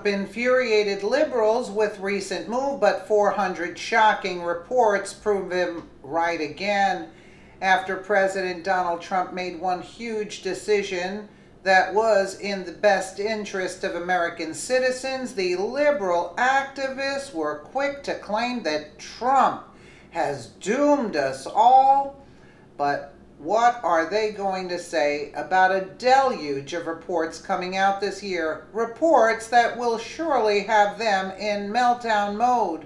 Trump infuriated liberals with recent move, but 400 shocking reports prove him right again. After President Donald Trump made one huge decision that was in the best interest of American citizens, the liberal activists were quick to claim that Trump has doomed us all. But what are they going to say about a deluge of reports coming out this year? Reports that will surely have them in meltdown mode.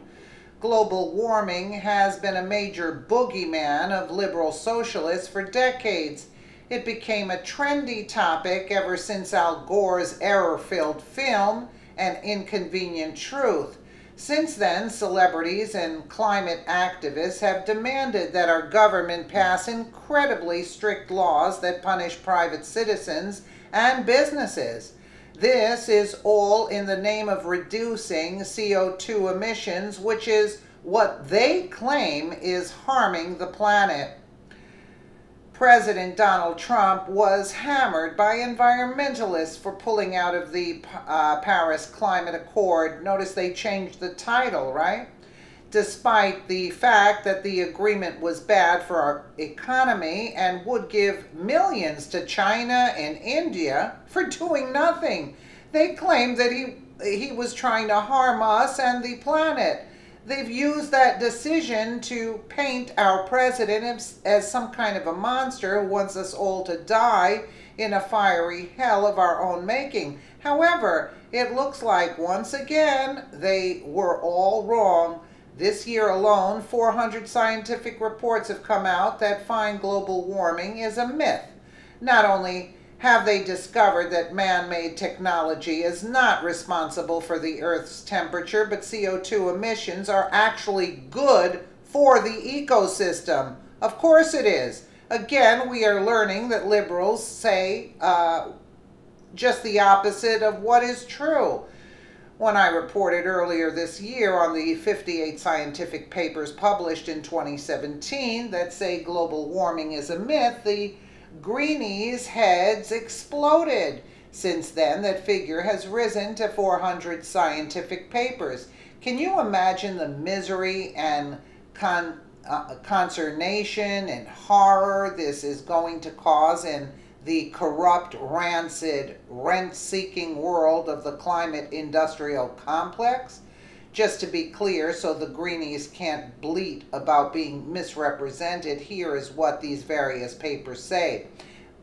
Global warming has been a major boogeyman of liberal socialists for decades. It became a trendy topic ever since Al Gore's error-filled film, An Inconvenient Truth. Since then, celebrities and climate activists have demanded that our government pass incredibly strict laws that punish private citizens and businesses. This is all in the name of reducing CO2 emissions, which is what they claim is harming the planet. President Donald Trump was hammered by environmentalists for pulling out of the Paris Climate Accord. Notice they changed the title, right? Despite the fact that the agreement was bad for our economy and would give millions to China and India for doing nothing. They claimed that he was trying to harm us and the planet. They've used that decision to paint our president as some kind of a monster who wants us all to die in a fiery hell of our own making. However, it looks like once again they were all wrong. This year alone, 400 scientific reports have come out that find global warming is a myth. Not only have they discovered that man-made technology is not responsible for the Earth's temperature, but CO2 emissions are actually good for the ecosystem. Of course it is. Again, we are learning that liberals say just the opposite of what is true. When I reported earlier this year on the 58 scientific papers published in 2017 that say global warming is a myth, the Greenies' heads exploded. Since then, that figure has risen to 400 scientific papers. Can you imagine the misery and consternation and horror this is going to cause in the corrupt, rancid, rent-seeking world of the climate industrial complex? Just to be clear, so the Greenies can't bleat about being misrepresented, here is what these various papers say.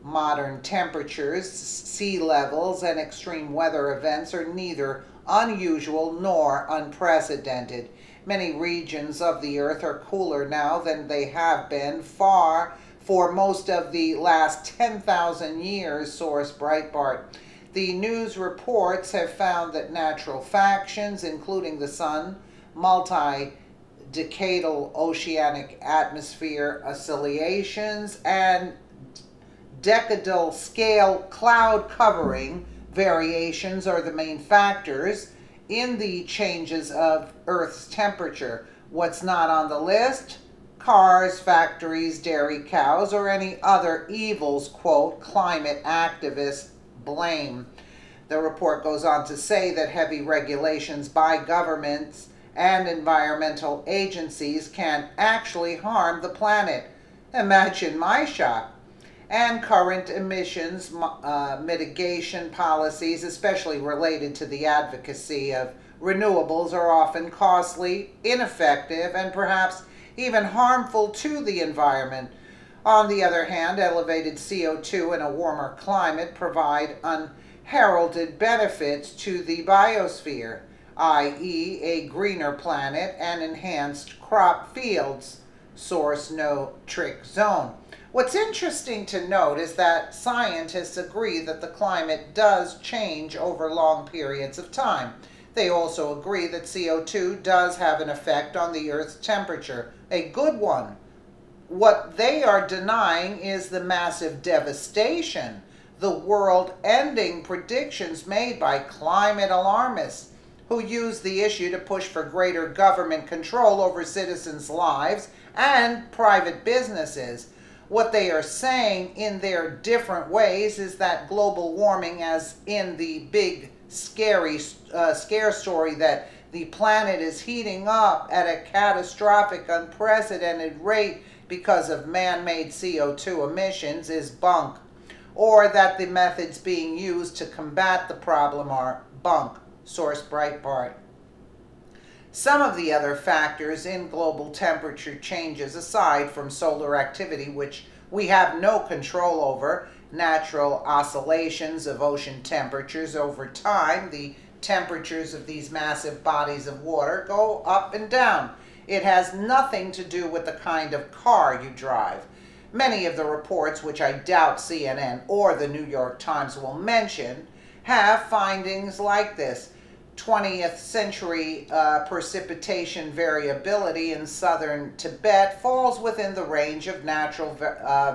Modern temperatures, sea levels, and extreme weather events are neither unusual nor unprecedented. Many regions of the Earth are cooler now than they have been for most of the last 10,000 years, source Breitbart. The news reports have found that natural factions, including the sun, multi-decadal oceanic atmosphere oscillations, and decadal scale cloud covering variations are the main factors in the changes of Earth's temperature. What's not on the list? Cars, factories, dairy cows, or any other evils, quote, climate activists blame. The report goes on to say that heavy regulations by governments and environmental agencies can actually harm the planet. Imagine my shock. And current emissions mitigation policies, especially related to the advocacy of renewables, are often costly, ineffective, and perhaps even harmful to the environment. On the other hand, elevated CO2 in a warmer climate provide unheralded benefits to the biosphere, i.e. a greener planet and enhanced crop fields. Source No Trick Zone. What's interesting to note is that scientists agree that the climate does change over long periods of time. They also agree that CO2 does have an effect on the Earth's temperature, a good one. What they are denying is the massive devastation, the world-ending predictions made by climate alarmists who use the issue to push for greater government control over citizens' lives and private businesses. What they are saying in their different ways is that global warming, as in the big scare story that the planet is heating up at a catastrophic, unprecedented rate because of man-made CO2 emissions is bunk, or that the methods being used to combat the problem are bunk. Source Breitbart. Some of the other factors in global temperature changes, aside from solar activity, which we have no control over, natural oscillations of ocean temperatures over time, the temperatures of these massive bodies of water go up and down. It has nothing to do with the kind of car you drive. Many of the reports, which I doubt CNN or the New York Times will mention, have findings like this. 20th century precipitation variability in southern Tibet falls within the range of natural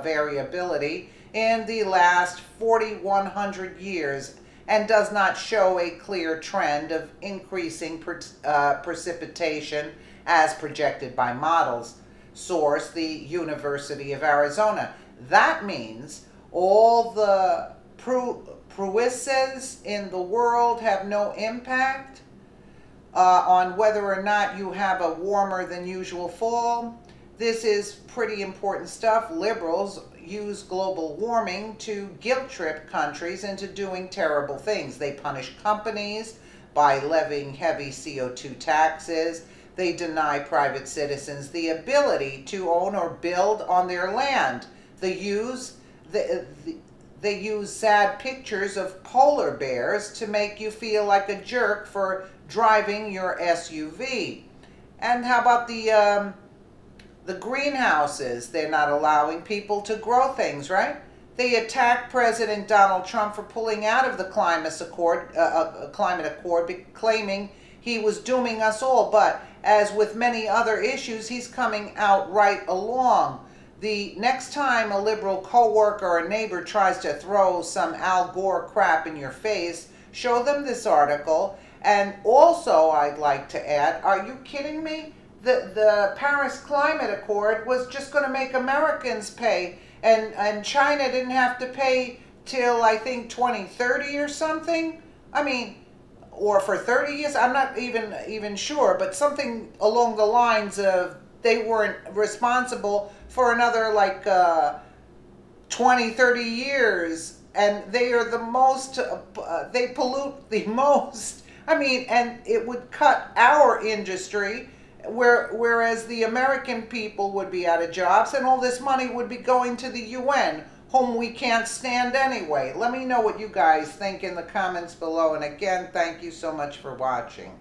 variability in the last 4,100 years and does not show a clear trend of increasing precipitation as projected by models. Source, the University of Arizona. That means all the pruises in the world have no impact on whether or not you have a warmer than usual fall. This is pretty important stuff. Liberals use global warming to guilt trip countries into doing terrible things. They punish companies by levying heavy CO2 taxes. They deny private citizens the ability to own or build on their land. They use sad pictures of polar bears to make you feel like a jerk for driving your SUV. And how about the greenhouses? They're not allowing people to grow things, right? They attacked President Donald Trump for pulling out of the climate accord, claiming he was dooming us all. But as with many other issues, he's coming out right along. The next time a liberal coworker or a neighbor tries to throw some Al Gore crap in your face, show them this article. And also, I'd like to add, are you kidding me? The Paris Climate Accord was just going to make Americans pay, and China didn't have to pay till, I think, 2030 or something. I mean, or for 30 years, I'm not even sure, but something along the lines of they weren't responsible for another like 20, 30 years, and they are the most, they pollute the most. I mean, and it would cut our industry, whereas the American people would be out of jobs, and all this money would be going to the UN, whom we can't stand anyway. Let me know what you guys think in the comments below, and again, thank you so much for watching.